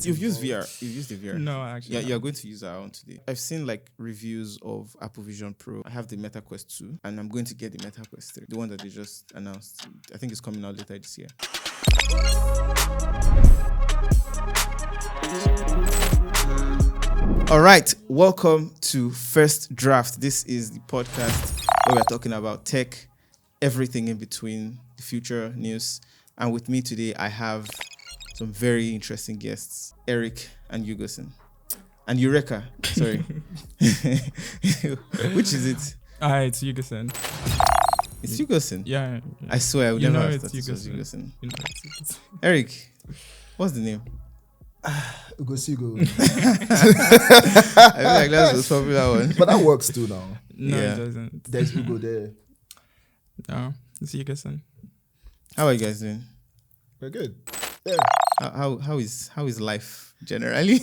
you've used VR. You've used the VR. No, actually. Yeah, you're going to use our own today. I've seen like reviews of Apple Vision Pro. I have the Meta Quest 2, and I'm going to get the Meta Quest 3, the one that they just announced. I think it's coming out later this year. All right, welcome to First Draft. This is the podcast where we're talking about tech, everything in between, the future, news. And with me today, I have some very interesting guests, Eric and Yugosin. And Eureka, sorry. Which is it? It's Yugosin. It's Yugosin? Yeah. I swear, I would never have thought it was Yugosin. Eric, what's the name? Ugo. I feel like that's the most popular one. But that works too now. No, Yeah. it doesn't. There's Ugo there. No, it's Yugosin. How are you guys doing? We're good. Yeah. How is life generally?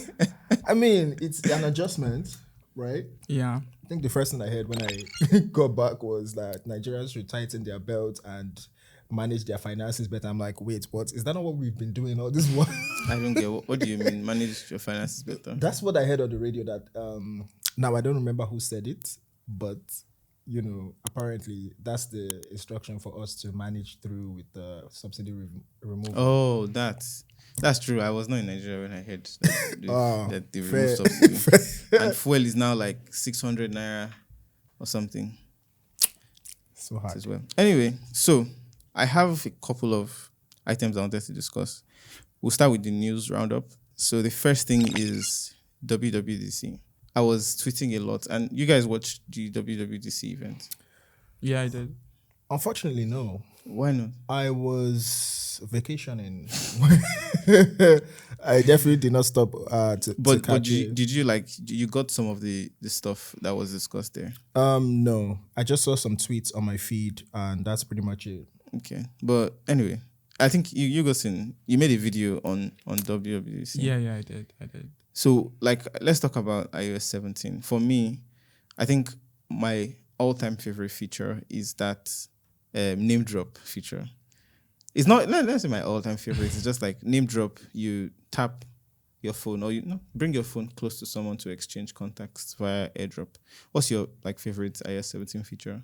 I mean, it's an adjustment, right? Yeah. I think the first thing I heard when I got back was that Nigerians should tighten their belt and manage their finances better. I'm like, wait, what? Is that not what we've been doing all this while? I don't get what do you mean? Manage your finances better. That's what I heard on the radio that, now I don't remember who said it, but, you know, apparently that's the instruction for us to manage through with the subsidy removal. Oh, that's true. I was not in Nigeria when I heard that they fair. removed subsidy. And fuel is now like 600 naira or something So hard. as well. Anyway, so I have a couple of items I wanted to discuss. We'll start with the news roundup. So the first thing is WWDC. I was tweeting a lot, and you guys watched the WWDC event. Yeah, I did. Unfortunately, no. Why not? I was vacationing. I definitely did not stop to But catch did you like you got some of the stuff that was discussed there? No. I just saw some tweets on my feed and that's pretty much it. Okay, but anyway, I think you made a video on WWDC. Yeah, I did. So like, let's talk about iOS 17. For me, I think my all-time favorite feature is that name drop feature. It's not, let's say my all-time favorite. It's just like name drop. You tap your phone or bring your phone close to someone to exchange contacts via AirDrop. What's your like favorite iOS 17 feature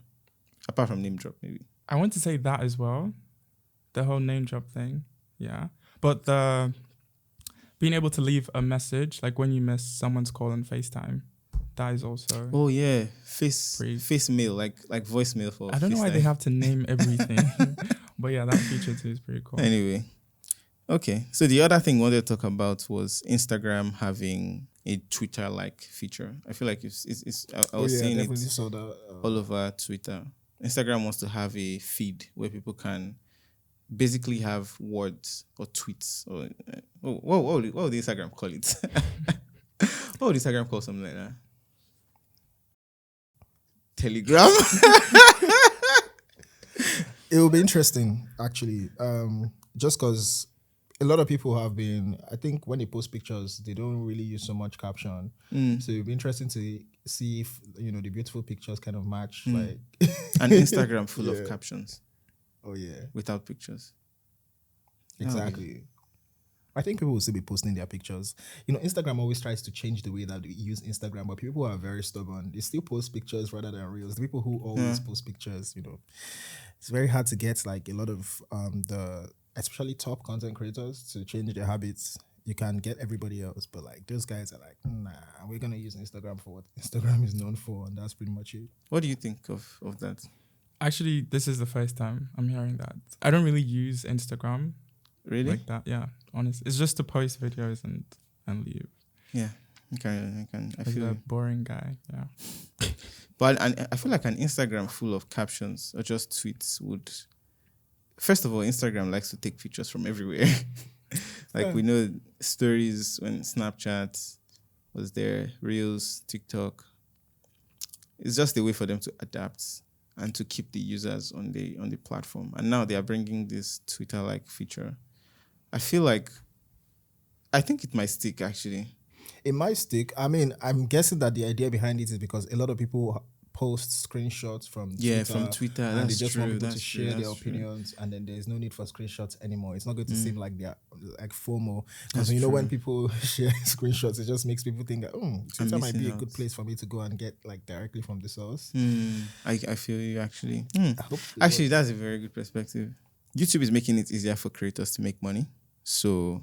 apart from name drop? Maybe I want to say that as well. The whole name drop thing. Yeah. But the being able to leave a message, like when you miss someone's call on FaceTime, that is also... Oh, yeah. Face mail, like voicemail for I don't know why FaceTime. they have to name everything. But yeah, that feature too is pretty cool. Anyway. Okay. So the other thing I wanted to talk about was Instagram having a Twitter-like feature. I feel like I was seeing it saw that, all over Twitter. Instagram wants to have a feed where people can basically have words or tweets or what would the Instagram call it? What would Instagram call something like that? Telegram. It will be interesting, actually. Just because a lot of people have been, I think when they post pictures, they don't really use so much caption. So it'll be interesting to see if, the beautiful pictures kind of match. Like An Instagram full of captions Oh, yeah. without pictures. Exactly. I think people will still be posting their pictures. Instagram always tries to change the way that we use Instagram, but people are very stubborn. They still post pictures rather than reels. The people who always post pictures, it's very hard to get like a lot of especially top content creators to change their habits. You can get everybody else, but like those guys are like, nah, we're gonna use Instagram for what Instagram is known for, and that's pretty much it. What do you think of that? Actually, this is the first time I'm hearing that. I don't really use Instagram. Really? Like that, yeah. Honest, it's just to post videos and leave. Yeah. I Like feel a boring guy, yeah. But I feel like an Instagram full of captions or just tweets would... First of all, Instagram likes to take pictures from everywhere. We know stories when Snapchat was there, Reels, TikTok. It's just a way for them to adapt and to keep the users on the platform. And now they are bringing this Twitter-like feature. I think it might stick, actually. It might stick. I mean, I'm guessing that the idea behind it is because a lot of people post screenshots from Yeah, Twitter, from Twitter. and they That's just want true. people to That's true. share their That's true. opinions, and then there's no need for screenshots anymore. It's not going to seem like they're like FOMO, because That's you know when true. people share screenshots, it just makes people think that Twitter might missing be a out. good place for me to go and get like directly from the source. I feel you actually. I hope it Actually, works. that's a very good perspective. YouTube is making it easier for creators to make money. So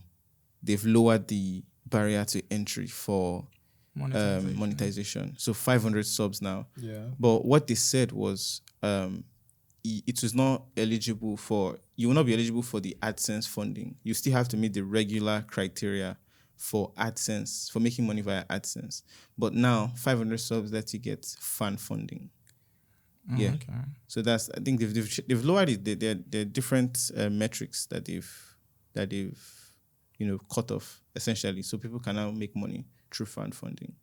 they've lowered the barrier to entry for monetization. So 500 subs now. Yeah. But what they said was it was not eligible for, you will not be eligible for the AdSense funding. You still have to meet the regular criteria for AdSense, for making money via AdSense. But now 500 subs let you get fan funding. Yeah. Okay. So that's, I think they've lowered it. There are different metrics that they've cut off essentially, so people can now make money through fan funding.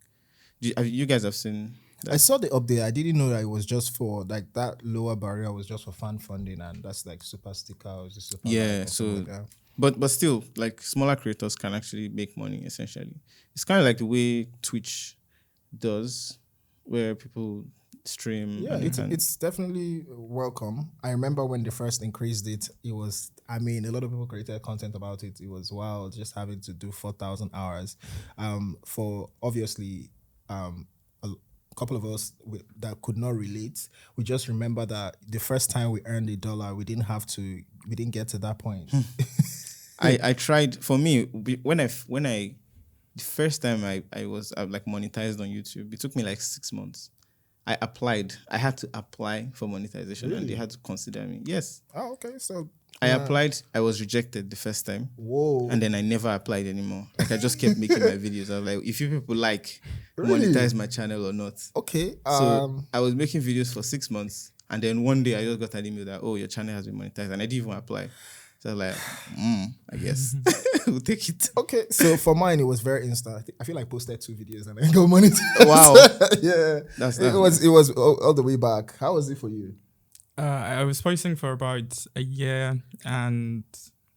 You guys have seen that? I saw the update. I didn't know that it was just for like that lower barrier was just for fan funding, and that's like super sticker or just super Yeah, like or so something like that. but still, like smaller creators can actually make money essentially. It's kind of like the way Twitch does, where people stream. Yeah, and it's definitely welcome. I remember when they first increased it, it was, I mean, a lot of people created content about it. It was wild just having to do 4,000 hours. For obviously a couple of us that could not relate, we just remember that the first time we earned $1, we didn't get to that point. I tried. For me, when I the first time I was like monetized on YouTube, it took me like 6 months. I applied. I had to apply for monetization, and they had to consider me. Yes. Oh, okay. So I applied. I was rejected the first time. Whoa. And then I never applied anymore. Like I just kept making my videos. I was like, if you people like Really? monetize my channel or not. Okay. So I was making videos for 6 months, and then one day I just got an email that, oh, your channel has been monetized, and I didn't even apply. So I was like, I guess we'll take it. Okay, so for mine it was very instant. I feel like I posted 2 videos and I got money. Wow. Yeah, That's it was all the way back. How was it for you? I was posting for about a year and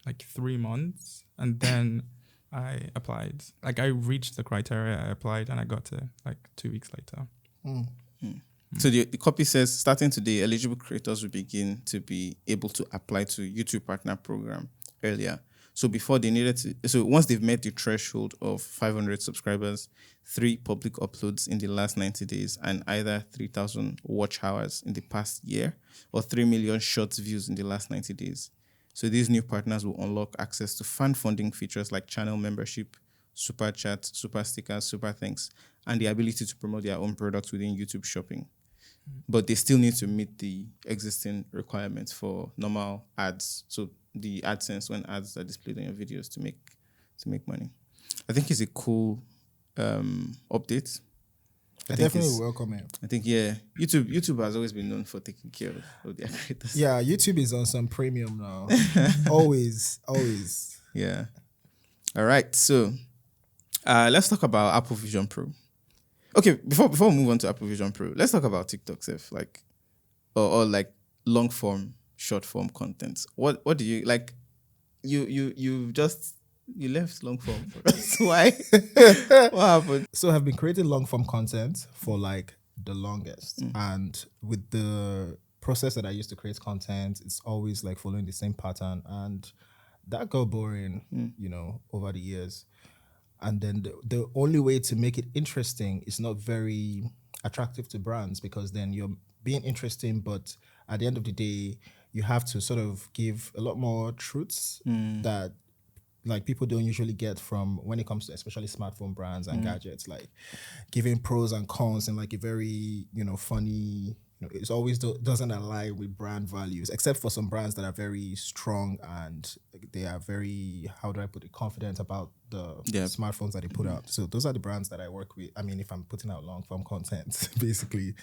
like 3 months, and then I applied. Like I reached the criteria, I applied, and I got it like 2 weeks later. So the copy says, starting today, eligible creators will begin to be able to apply to YouTube Partner Program earlier. So before they needed to, so once they've met the threshold of 500 subscribers, 3 public uploads in the last 90 days, and either 3,000 watch hours in the past year or 3 million shorts views in the last 90 days. So these new partners will unlock access to fan funding features like channel membership, super chat, super stickers, super thanks, and the ability to promote their own products within YouTube shopping. But they still need to meet the existing requirements for normal ads. So the AdSense, when ads are displayed on your videos to make money. I think it's a cool update. I definitely welcome it. I think YouTube has always been known for taking care of their creators. Yeah, YouTube is on some premium now. always. Yeah. All right. So let's talk about Apple Vision Pro. Okay, before we move on to Apple Vision Pro, let's talk about TikTok stuff, like or like long form, short form content. What do you like? You left long form for us. Why? What happened? So I've been creating long form content for like the longest, and with the process that I used to create content, it's always like following the same pattern, and that got boring, over the years. And then the only way to make it interesting is not very attractive to brands, because then you're being interesting, but at the end of the day, you have to sort of give a lot more truths that like people don't usually get from when it comes to especially smartphone brands and gadgets, like giving pros and cons in like a very, funny, it's always doesn't align with brand values, except for some brands that are very strong and they are very, how do I put it, confident about the smartphones that they put out. So those are the brands that I work with. I mean, if I'm putting out long form content, basically.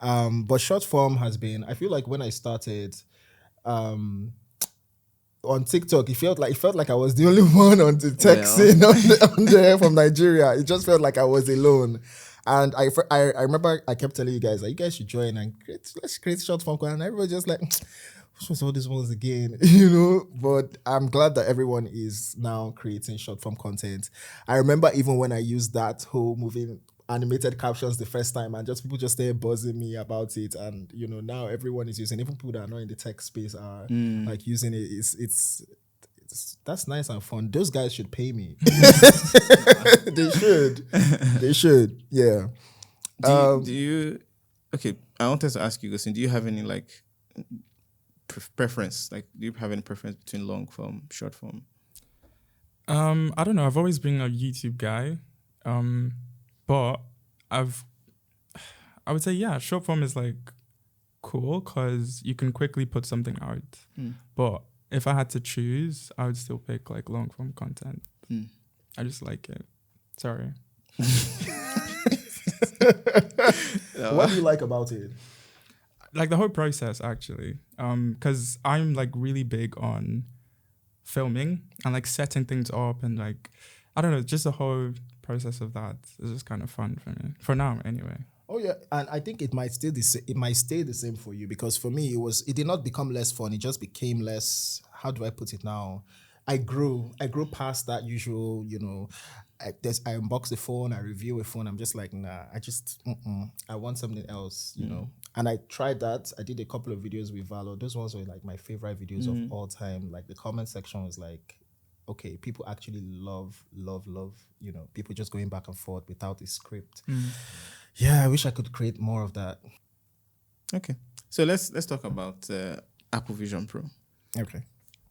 But short form has been, I feel like when I started on TikTok, it felt like I was the only one on the tech scene on there from Nigeria. It just felt like I was alone. And I remember I kept telling you guys, like, you guys should join and let's create short form content. And everybody just like, what's all these ones again? But I'm glad that everyone is now creating short form content. I remember even when I used that whole moving animated captions the first time, and just people just started buzzing me about it. And now everyone is using, even people that are not in the tech space are like using it. It's that's nice and fun. Those guys should pay me. They should. They should. Yeah. Do you? Okay, I wanted to ask you, Gustin, do you have any like preference? Like, do you have any preference between long form, short form? I don't know. I've always been a YouTube guy, but I would say short form is like cool because you can quickly put something out. But if I had to choose, I would still pick like long form content. I just like it. Sorry. What do you like about it? Like the whole process, actually, because I'm like really big on filming and like setting things up, and like I don't know, just the whole process of that is just kind of fun for me for now, anyway. Oh yeah, and I think it might stay the same for you, because for me it did not become less fun. It just became less. How do I put it now? I grew past that usual, I unbox the phone, I review a phone. I'm just like, nah, I want something else, And I tried that. I did a couple of videos with Valo. Those ones were like my favorite videos of all time. Like the comment section was like, okay, people actually love, people just going back and forth without a script. Yeah, I wish I could create more of that. Okay, so let's talk about Apple Vision Pro. Okay.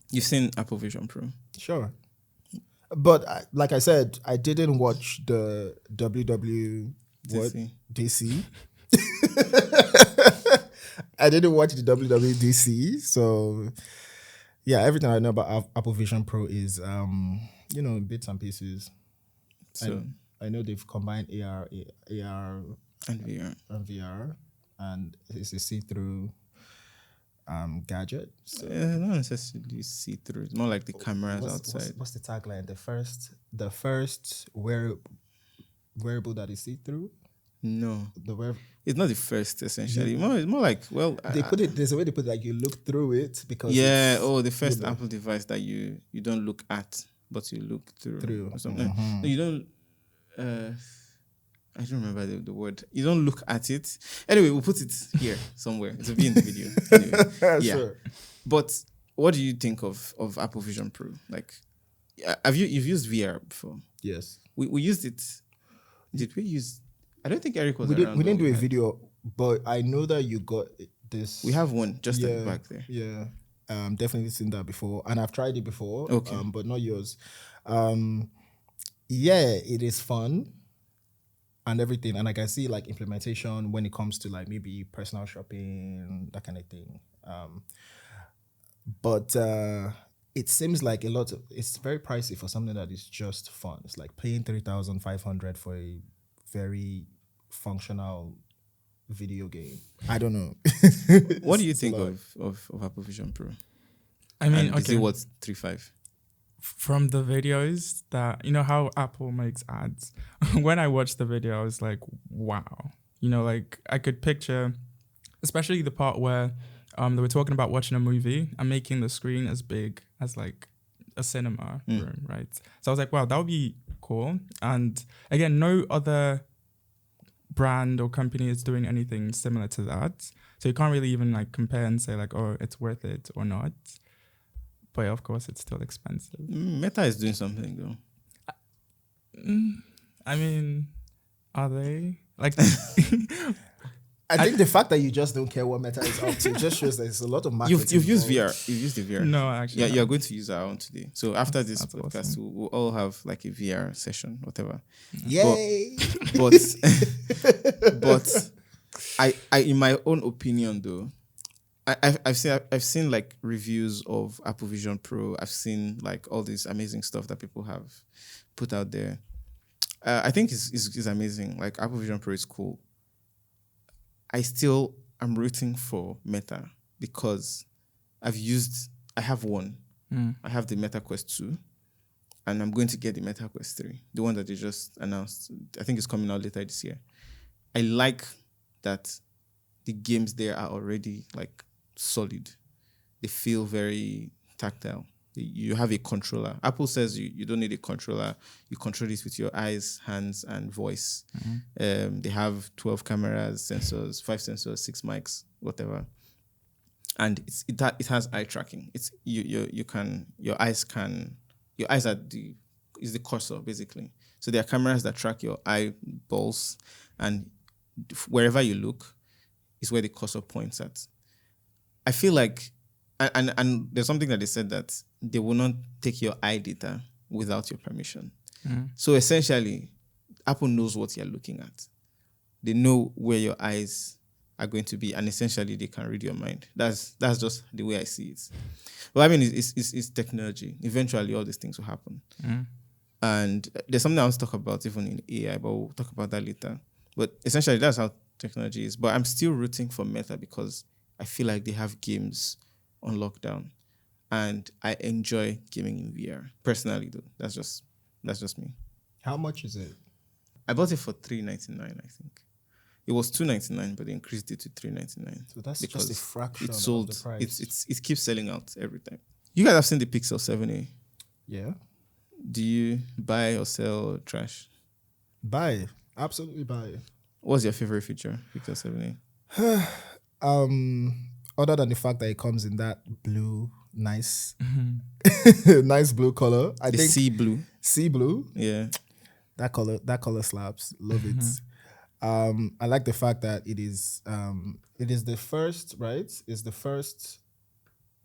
You've seen Apple Vision Pro? Sure. But like I said, I didn't watch the WWDC. I didn't watch the WWDC. So, yeah, everything I know about Apple Vision Pro is, bits and pieces. So I know they've combined AR and VR, and it's a see-through gadget. So not necessarily see-through. It's more like the cameras outside. What's the tagline? The first wearable that is see-through. No, it's not the first. Essentially, it's more like they put it. There's a way they put it, like you look through it because the first Apple device that you don't look at, but you look through or something. No, you don't. I don't remember the word. You don't look at it. Anyway, we'll put it here somewhere. It'll be in the video. Anyway, yeah. Sure. But what do you think of Apple Vision Pro? Like, you've used VR before? Yes. We used it. Did we use? I don't think Eric was. We didn't do a video, but I know that you got this. We have one just at the back there. Yeah. Definitely seen that before, and I've tried it before. Okay. But not yours. Yeah, it is fun and everything, and I can see like implementation when it comes to like maybe personal shopping, that kind of thing. But it seems like it's very pricey for something that is just fun. It's like paying $3,500 for a very functional video game. I don't know. What do you think of Apple Vision Pro? I mean, is it what 3.5? From the videos that, how Apple makes ads, when I watched the video, I was like, wow. Like I could picture, especially the part where they were talking about watching a movie and making the screen as big as like a cinema room, right? So I was like, wow, that would be cool. And again, no other brand or company is doing anything similar to that. So you can't really even like compare and say like, oh, it's worth it or not. But of course, it's still expensive. Meta is doing something though. I mean, are they? Like, I think the fact that you just don't care what Meta is up to just shows there's a lot of marketing. You've used VR. You've used the VR. No, actually. Yeah, you're going to use our own today. So after this podcast, awesome. we'll all have like a VR session, whatever. Yay! But I, in my own opinion, though, I've seen like reviews of Apple Vision Pro. I've seen like all this amazing stuff that people have put out there. I think it's amazing. Like Apple Vision Pro is cool. I still am rooting for Meta because I have one. I have the Meta Quest 2 and I'm going to get the Meta Quest 3, the one that they just announced. I think it's coming out later this year. I like that the games there are already like solid. They feel very tactile. You have a controller. Apple says you don't need a controller. You control it with your eyes, hands, and voice. They have 12 cameras, sensors, 5 sensors, 6 mics, whatever. And it has eye tracking. It's your eyes are the cursor basically. So there are cameras that track your eyeballs, and wherever you look is where the cursor points at. I feel like, and there's something that they said that they will not take your eye data without your permission. So essentially, Apple knows what you're looking at. They know where your eyes are going to be, and essentially they can read your mind. That's just the way I see it. Well, I mean, it's technology. Eventually, all these things will happen. And there's something I want to talk about even in AI, but we'll talk about that later. But essentially, that's how technology is. But I'm still rooting for Meta because I feel like they have games on lockdown, and I enjoy gaming in VR. Personally, though, that's just me. How much is it? I bought it for $3.99, I think. It was $2.99, but they increased it to $3.99. So that's just a fraction it sold, of the price. It keeps selling out every time. You guys have seen the Pixel 7a. Yeah. Do you buy or sell trash? Buy. Absolutely buy. What's your favorite feature, Pixel 7a? Other than the fact that it comes in that blue, nice nice blue color. I think sea blue. Sea blue. Yeah. That color slaps. Love it. I like the fact that it is the first, right? It's the first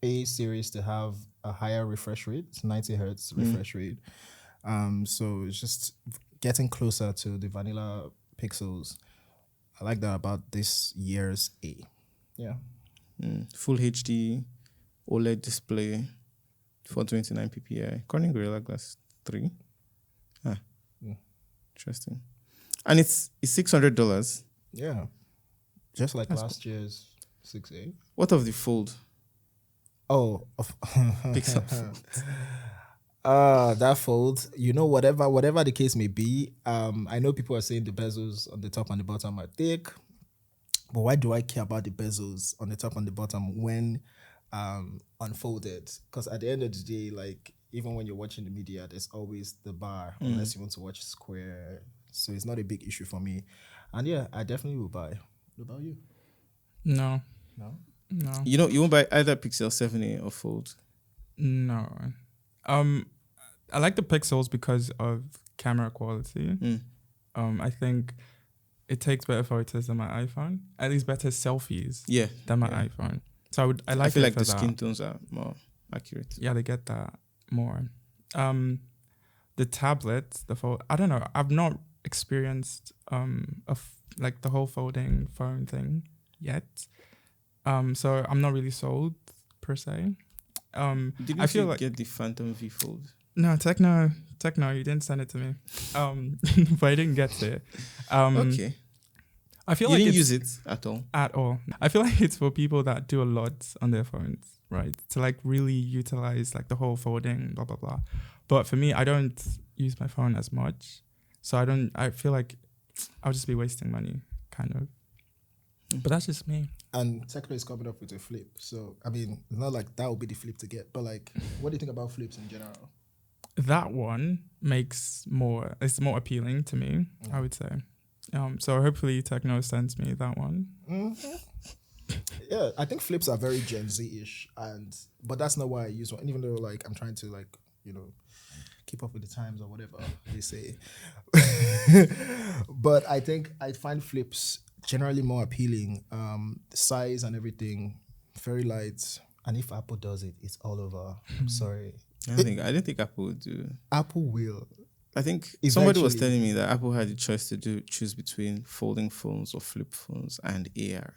A series to have a higher refresh rate. It's 90 hertz refresh rate. So it's just getting closer to the vanilla pixels. I like that about this year's A. Yeah. Full HD OLED display, 429 ppi. Corning Gorilla Glass 3. Interesting. And it's $600. Yeah. Just like last year's 6A. What of the Fold? Oh, Pixel. That Fold. You know, whatever the case may be. I know people are saying the bezels on the top and the bottom are thick, but why do I care about the bezels on the top and the bottom when unfolded? Because at the end of the day, like even when you're watching the media, there's always the bar, unless you want to watch square. So it's not a big issue for me. And yeah, I definitely will buy. What about you? No. You won't buy either Pixel 7a or Fold? No. I like the Pixels because of camera quality. I think it takes better photos than my iPhone. At least better selfies than my iPhone. So I feel like the that. skin tones are more accurate. Yeah, they get that more. The tablet, the fold. I don't know. I've not experienced like the whole folding phone thing yet. So I'm not really sold per se. Did I feel you like get the Phantom V Fold? No, Techno, you didn't send it to me. But I didn't get it. Okay. I feel you like didn't use it at all. At all. I feel like it's for people that do a lot on their phones, right? To like really utilize like the whole folding, blah blah blah. But for me, I don't use my phone as much, so I feel like I'll just be wasting money, kind of. But that's just me. And Techno is coming up with a flip. So, I mean, it's not like that would be the flip to get. But, like, what do you think about flips in general? That one it's more appealing to me, I would say. So hopefully Techno sends me that one. Yeah, I think flips are very Gen Z-ish. But that's not why I use one. Even though, like, I'm trying to, like, keep up with the times or whatever they say. But I think I find flips generally more appealing. The size and everything, very light. And if Apple does it, it's all over. I'm sorry. I don't think Apple would do. Apple will. I think Eventually. Somebody was telling me that Apple had the choice to choose between folding phones or flip phones and AR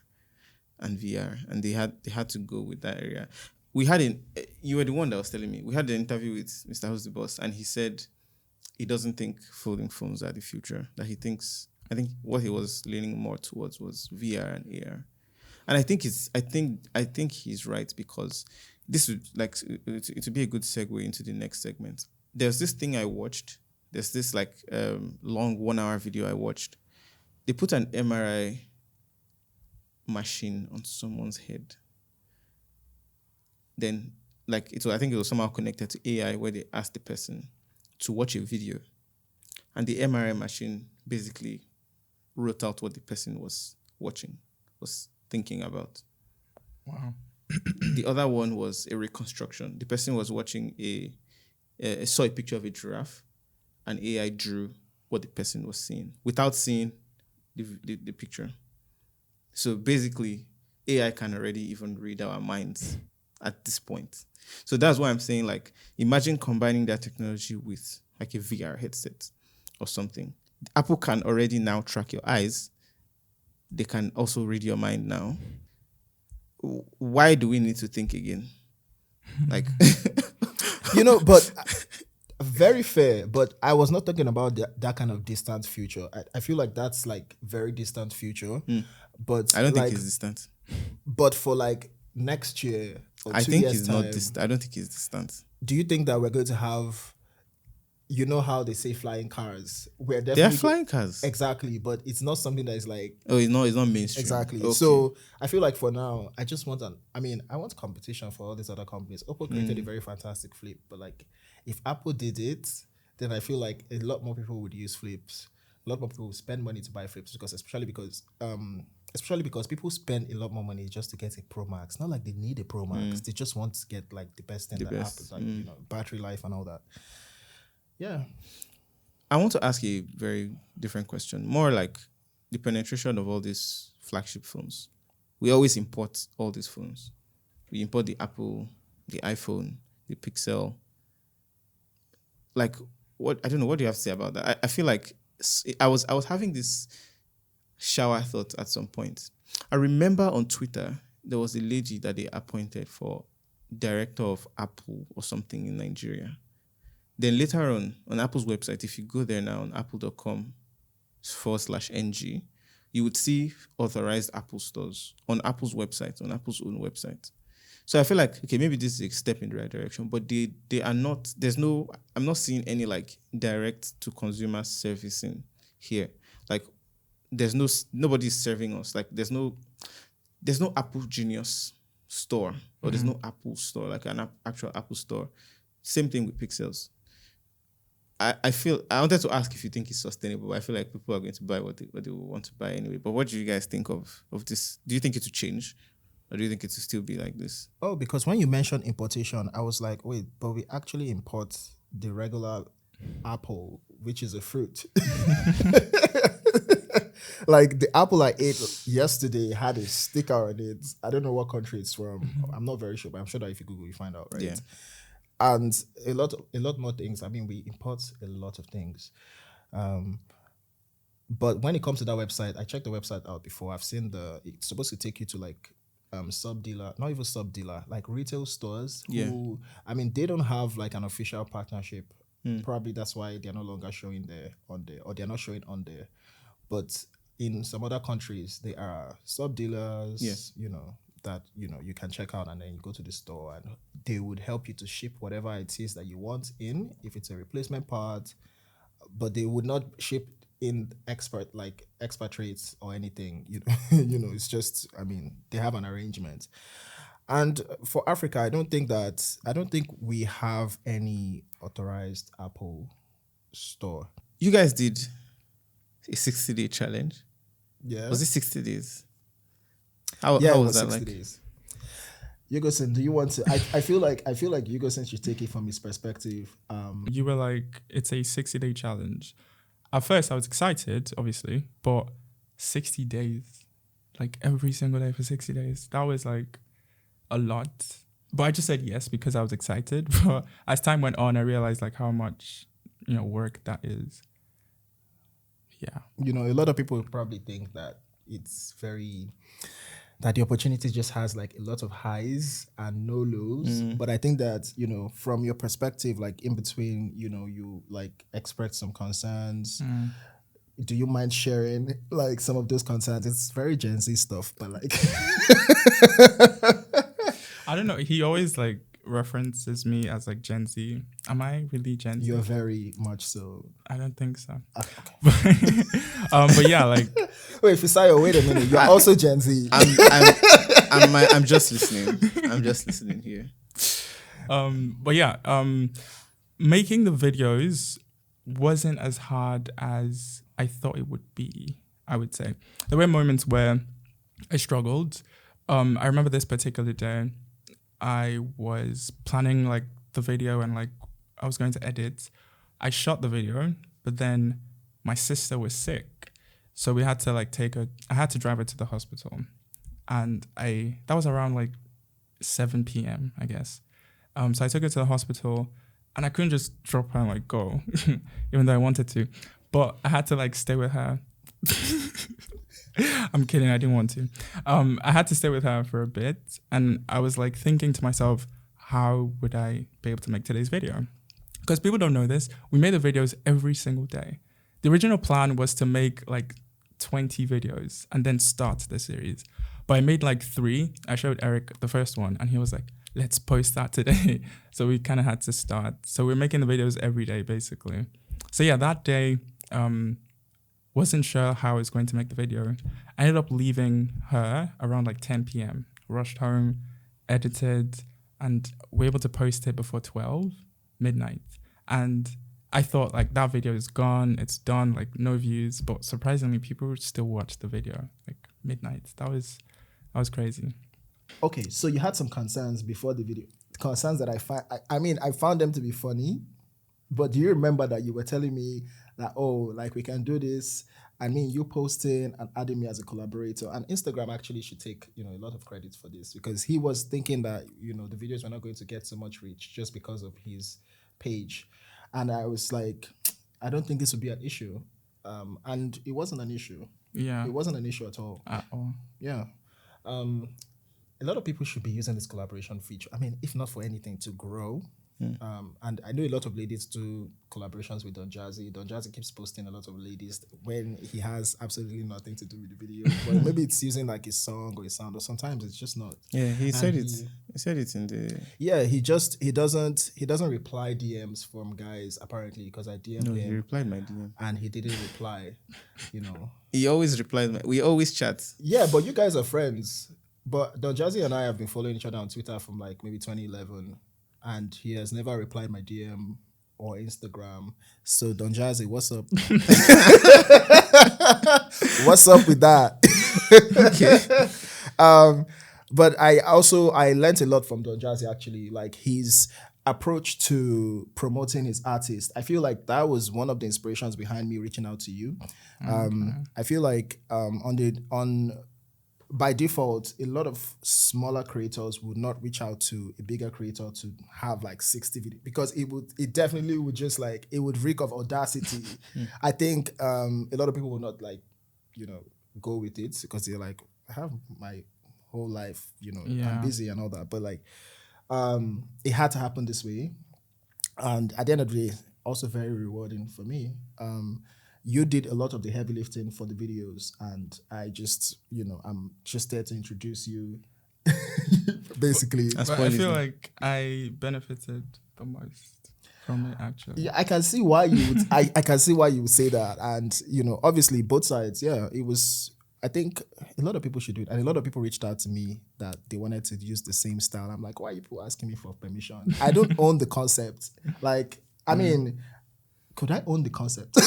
and VR, and they had to go with that area. You were the one that was telling me. We had an interview with Mr. Who's the Boss, and he said he doesn't think folding phones are the future. That he thinks, I think what he was leaning more towards was VR and AR, and I think he's right, because this would it would be a good segue into the next segment. There's this thing I watched. There's this long 1 hour video I watched. They put an MRI machine on someone's head. Then like I think it was somehow connected to AI, where they asked the person to watch a video, and the MRI machine basically wrote out what the person was watching, was thinking about. Wow. The other one was a reconstruction. The person was watching saw a picture of a giraffe, and AI drew what the person was seeing without seeing the picture. So basically, AI can already even read our minds at this point. So that's why I'm saying, like, imagine combining that technology with like a VR headset or something. Apple can already now track your eyes. They can also read your mind now. Why do we need to think again? Like, but very fair. But I was not talking about that kind of distant future. I feel like that's like very distant future. But I don't like, think it's distant. But for like next year or I 2 think years it's time, not distant. I don't think it's distant. do you think that we're going to have, you know how they say flying cars? We're They are definitely flying cars. exactly, but it's not something that is like Oh, it's not mainstream. exactly. Okay. So I feel like for now, I just want I want competition for all these other companies. Oppo created a very fantastic flip, but like if Apple did it, then I feel like a lot more people would use flips. A lot more people would spend money to buy flips especially because people spend a lot more money just to get a Pro Max. Not like they need a Pro Max. They just want to get like the best thing that best. Apple, like battery life and all that. Yeah. I want to ask a very different question. More like the penetration of all these flagship phones. We always import all these phones. We import the Apple, the iPhone, the Pixel. Like, I don't know, what do you have to say about that? I feel like I was having this shower thought at some point. I remember on Twitter, there was a lady that they appointed for director of Apple or something in Nigeria. Then later on Apple's website, if you go there now on apple.com/ng, you would see authorized Apple stores on Apple's website, on Apple's own website. So I feel like, okay, maybe this is a step in the right direction, but they are not, I'm not seeing any like direct to consumer servicing here. Like nobody's serving us. Like there's no Apple Genius store, or there's no Apple store, like an actual Apple store. Same thing with Pixels. I wanted to ask if you think it's sustainable, but I feel like people are going to buy what they want to buy anyway. But what do you guys think of this? Do you think it will change? Or do you think it will still be like this? Oh, because when you mentioned importation, I was like, wait, but we actually import the regular apple, which is a fruit. Like the apple I ate yesterday had a sticker on it. I don't know what country it's from. I'm not very sure, but I'm sure that if you Google, you find out, right? Yeah. And a lot more things. I mean, we import a lot of things. But when it comes to that website, I checked the website out before. I've seen it's supposed to take you to like sub-dealer, not even sub-dealer, like retail stores who, I mean, they don't have like an official partnership. Probably that's why they're no longer showing there on there, or they're not showing on there. But in some other countries, there are sub-dealers, that, you can check out, and then you go to the store and they would help you to ship whatever it is that you want in, if it's a replacement part, but they would not ship in expatriates or anything, it's just, I mean, they have an arrangement. And for Africa, I don't think we have any authorized Apple store. You guys did a 60-day challenge. Yeah. Was it 60 days? How was that 60 like? days. Yugosin, do you want to? I feel like Yugosin should take it from his perspective. You were like, it's a 60-day challenge. At first, I was excited, obviously, but 60 days, like every single day for 60 days, that was like a lot. But I just said yes because I was excited. But as time went on, I realized like how much, work that is. Yeah. A lot of people probably think that that the opportunity just has like a lot of highs and no lows. But I think that, from your perspective, like in between, you like express some concerns. Do you mind sharing like some of those concerns? It's very Gen Z stuff, but like I don't know. He always like references me as like Gen Z. Am I really Gen Z? You're very much so. I don't think so. Okay. But yeah, like wait, Fisayo, wait a minute. You're also Gen Z. I'm just listening. I'm just listening here. But yeah, making the videos wasn't as hard as I thought it would be, I would say. There were moments where I struggled. I remember this particular day, I was planning like the video and like I was going to edit. I shot the video, but then my sister was sick. So we had to like I had to drive her to the hospital. And that was around like 7 p.m., I guess. So I took her to the hospital and I couldn't just drop her and like go, even though I wanted to. But I had to like stay with her. I'm kidding, I didn't want to. I had to stay with her for a bit. And I was like thinking to myself, how would I be able to make today's video? Because people don't know this, we made the videos every single day. The original plan was to make like 20 videos and then start the series. But I made like 3. I showed Eric the first one and he was like, let's post that today. So we kind of had to start. So we're making the videos every day, basically. So yeah, that day, wasn't sure how I was going to make the video. I ended up leaving her around like 10 p.m. Rushed home, edited, and we're able to post it before 12 midnight. And I thought like that video is gone, it's done, like no views. But surprisingly, people still watched the video like midnight. That was crazy. Okay, so you had some concerns before the video. Concerns that I found them to be funny. But do you remember that you were telling me that, oh, like we can do this? I mean, you posting and adding me as a collaborator, and Instagram actually should take, a lot of credit for this, because he was thinking that, the videos were not going to get so much reach just because of his page. And I was like, I don't think this would be an issue. And it wasn't an issue. Yeah. It wasn't an issue at all. At all. Yeah. A lot of people should be using this collaboration feature. I mean, if not for anything, to grow. And I know a lot of ladies do collaborations with Don Jazzy. Don Jazzy keeps posting a lot of ladies when he has absolutely nothing to do with the video. But maybe it's using like his song or his sound, or sometimes it's just not. Yeah, he said it. He said it in the. Yeah, he doesn't reply DMs from guys apparently, because I DM'd him. He replied my DM and he didn't reply. He always replies. We always chat. Yeah, but you guys are friends. But Don Jazzy and I have been following each other on Twitter from like maybe 2011. And he has never replied my DM or Instagram. So Don Jazzy, what's up? What's up with that? Okay. But I learned a lot from Don Jazzy actually. Like his approach to promoting his artist. I feel like that was one of the inspirations behind me reaching out to you. I feel like by default, a lot of smaller creators would not reach out to a bigger creator to have like 60 videos, because it definitely would just like, it would reek of audacity. I think a lot of people will not like, go with it, because they're like, I have my whole life, I'm busy and all that. But like, it had to happen this way. And at the end of the day, also very rewarding for me. You did a lot of the heavy lifting for the videos, and I just, I'm just there to introduce you, basically. But I feel like I benefited the most from it, actually. Yeah, I can see why you would. I can see why you would say that, and obviously both sides. Yeah, it was. I think a lot of people should do it, and a lot of people reached out to me that they wanted to use the same style. I'm like, why are you people asking me for permission? I don't own the concept. Like, I mean. Could I own the concept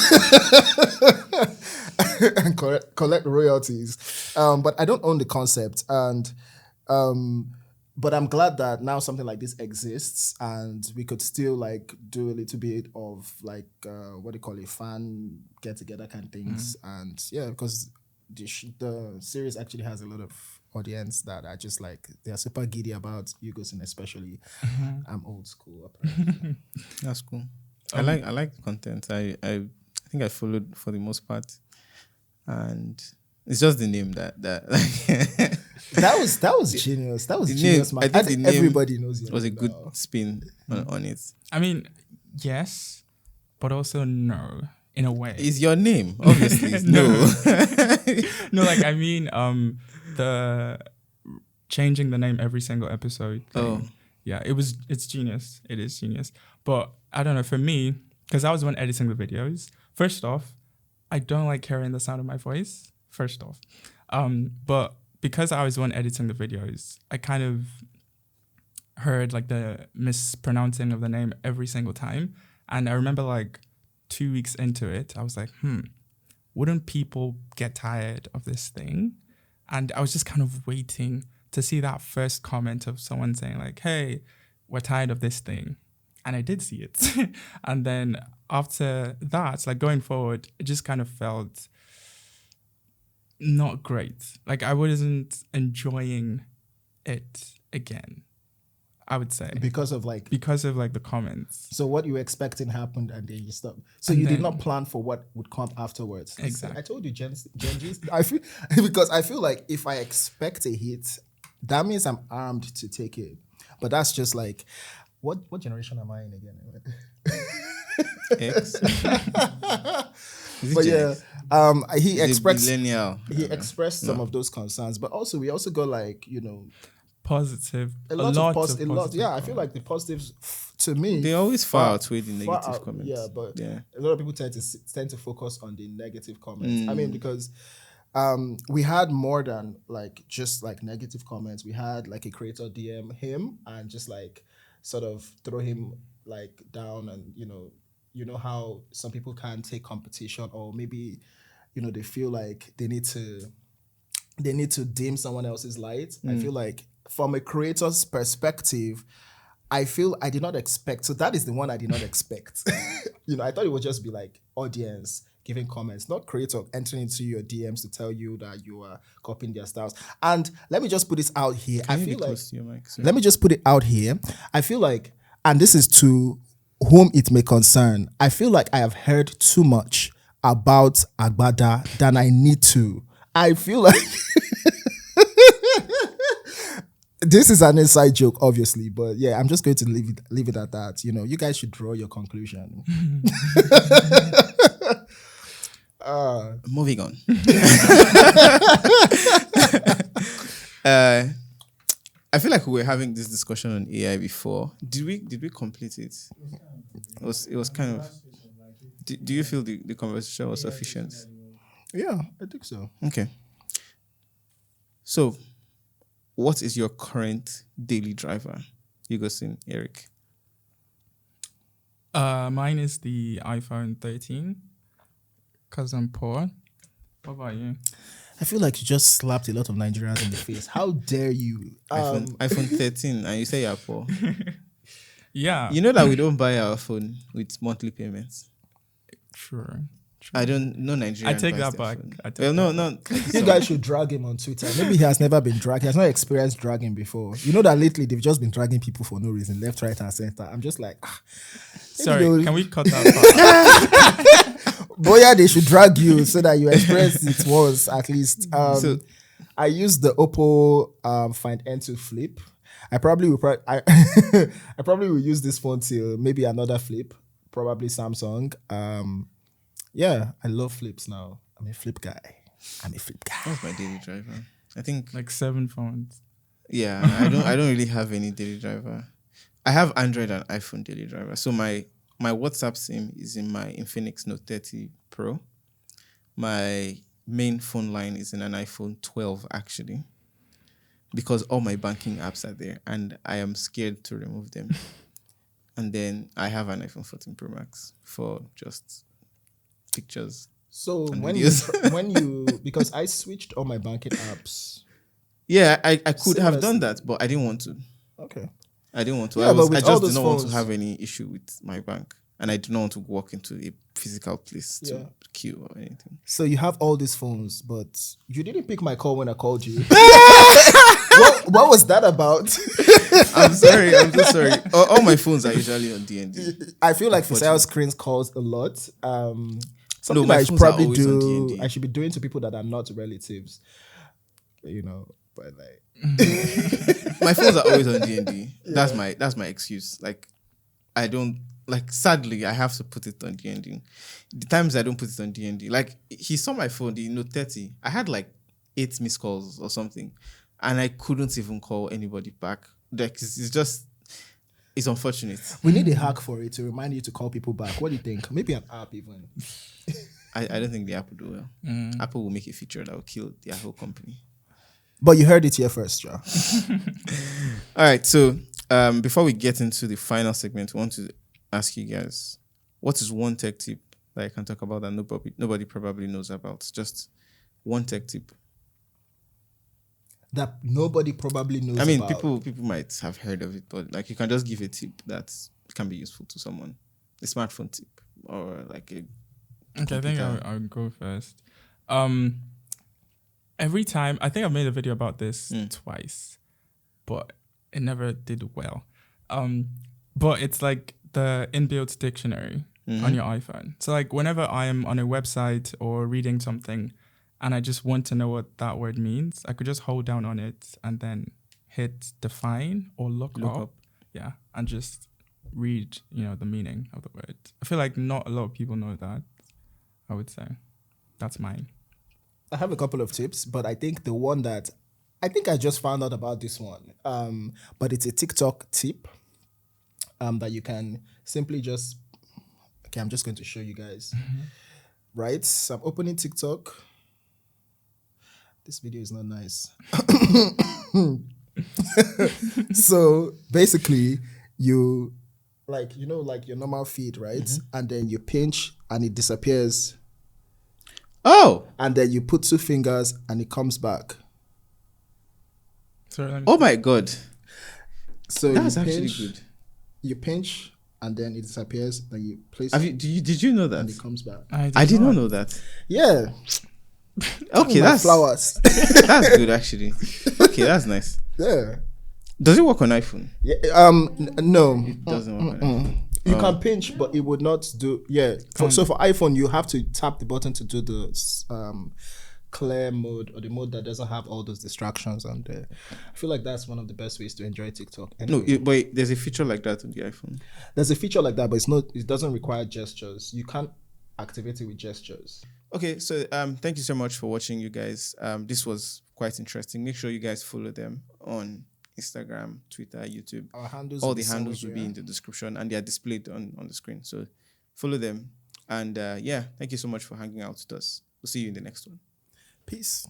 and collect royalties? But I don't own the concept, and but I'm glad that now something like this exists, and we could still like do a little bit of like what do you call it, fan get together kind of things, and yeah, because the series actually has a lot of audience that are just like, they are super giddy about Yugosin, especially. I'm old school. Apparently. That's cool. I like the content. I think I followed for the most part, and it's just the name that that was genius. That was genius, man. I think everybody knows it. Was a good spin on it. I mean, yes, but also no, in a way. It's your name, obviously. No. No, like I mean, the changing the name every single episode thing. Oh. Yeah, it's genius. It is genius. But I don't know, for me, because I was the one editing the videos, first off, I don't like hearing the sound of my voice, first off. But because I was the one editing the videos, I kind of heard like the mispronouncing of the name every single time. And I remember like 2 weeks into it, I was like, wouldn't people get tired of this thing? And I was just kind of waiting to see that first comment of someone saying like, hey, we're tired of this thing. And I did see it. And then after that, like going forward, it just kind of felt not great. Like I wasn't enjoying it again, I would say. Because of like the comments. So what you were expecting happened and then you stopped. So And you did then- not plan for what would come afterwards. Exactly. I told you, Gen Z's. I feel like if I expect a hit, that means I'm armed to take it. But that's just like, what generation am I in again? X. Is it But Gen yeah, X? he Is it expressed millennial? he expressed some of those concerns, but also we also got like, you know, Positive. a lot. Positive Yeah, I feel like the positives to me They always far outweigh the far negative out- comments. Yeah, but yeah. a lot of people tend to focus on the negative comments. I Mm. mean, because we had more than like just like negative comments. We had like a creator DM him and just like sort of throw him like down, and you know how some people can't take competition, or maybe they feel like they need to dim someone else's light. I feel like from a creator's perspective, I did not expect. So that is the one I did not expect. I thought it would just be like audience giving comments, not creator entering into your DMs to tell you that you are copying their styles. And let me just put this out here. Can I you be feel like, close to your mic? Sorry. let me just put it out here. I feel like, and this is to whom it may concern, I feel like I have heard too much about Agbada than I need to. I feel like this is an inside joke, obviously, but yeah, I'm just going to leave it at that. You guys should draw your conclusion. Moving on. I feel like we were having this discussion on AI before. Did we complete it? It was kind of. Do you feel the conversation was sufficient? Yeah, I think so. Okay. So, what is your current daily driver? You go soon, Eric. Mine is the iPhone 13 because I'm poor. What about you? I feel like you just slapped a lot of Nigerians in the face. How dare you? iPhone 13, and you say you're poor. Yeah, You know that we don't buy our phone with monthly payments. sure. I don't know Nigerian. I take buys that their back. phone. I take Well, that no. You guys should drag him on Twitter. Maybe he has never been dragged. He has not experienced dragging before. You know that lately they've just been dragging people for no reason, left, right, and center. I'm just like, Sorry, they'll- can we cut that part? Boya, they should drag you so that you experience it once at least. So- I use the Oppo Find N2 Flip. I probably will. I probably will use this phone till maybe another flip, probably Samsung. Yeah, I love flips now. I'm a flip guy. That's my daily driver. I think. Like 7 phones. Yeah, I don't really have any daily driver. I have Android and iPhone daily driver. So my WhatsApp SIM is in my Infinix Note 30 Pro. My main phone line is in an iPhone 12 actually, because all my banking apps are there and I am scared to remove them. And then I have an iPhone 14 Pro Max for just pictures. So And when videos. you because I switched all my banking apps. Yeah, I could have Seamlessly. done that, but I didn't want to. Okay. I didn't want to. Yeah, I but with all just those did not want to phones- have any issue with my bank. And I do not want to walk into a physical place Yeah. to queue or anything. So you have all these phones, but you didn't pick my call when I called you. what was that about? I'm sorry. I'm so sorry. All my phones are usually on D&D. I feel like Unfortunately. Fisayo screens calls a lot. Something my that I should phones are probably always on do. D&D. I should be doing to people that are not relatives. But like, My phones are always on D&D. That's my excuse. Like, I don't like. Sadly, I have to put it on D&D. The times I don't put it on D&D, like he saw my phone, the Note 30. I had like 8 missed calls or something, and I couldn't even call anybody back. Like it's unfortunate. we need a hack for it to remind you to call people back. What do you think? Maybe an app even. I don't think the app will do well. Apple will make a feature that will kill their whole company. But you heard it here first, Joe. All right, so before we get into the final segment, we want to ask you guys, what is one tech tip that I can talk about that nobody probably knows about? Just one tech tip. That nobody probably knows I mean, about. people might have heard of it, but like you can just give a tip that can be useful to someone. A smartphone tip or like a Okay, I think computer. I'll go first. Every time, I think I've made a video about this twice, but it never did well. But it's like the inbuilt dictionary on your iPhone. So like whenever I am on a website or reading something and I just want to know what that word means, I could just hold down on it and then hit define or look up. Yeah, and just read, the meaning of the word. I feel like not a lot of people know that, I would say. That's mine. I have a couple of tips, but I think the one that I think I just found out about this one. But it's a TikTok tip that you can simply just I'm just going to show you guys. Right? So I'm opening TikTok. This video is not nice. So basically you like your normal feed, right? And then you pinch and it disappears. Oh! And then you put 2 fingers and it comes back. Sorry, let me Oh my God. So That's you actually pinch, good. You pinch and then it disappears. Then you place Did you know and that? it comes back. I did not know that. Yeah. Okay, My that's flowers. that's good actually. Okay, that's nice. Yeah. Does it work on iPhone? Yeah. No. It doesn't work on iPhone. You can pinch, but it would not do. Yeah. So for iPhone, you have to tap the button to do the clear mode or the mode that doesn't have all those distractions on there. I feel like that's one of the best ways to enjoy TikTok. No, Anyway, but there's a feature like that on the iPhone. there's a feature like that, but it doesn't require gestures. You can't activate it with gestures. Okay, so thank you so much for watching, you guys. This was quite interesting. Make sure you guys follow them on Instagram, Twitter, YouTube. Our handles. All the handles will be in the description and they are displayed on the screen. So follow them. And thank you so much for hanging out with us. We'll see you in the next one. Peace.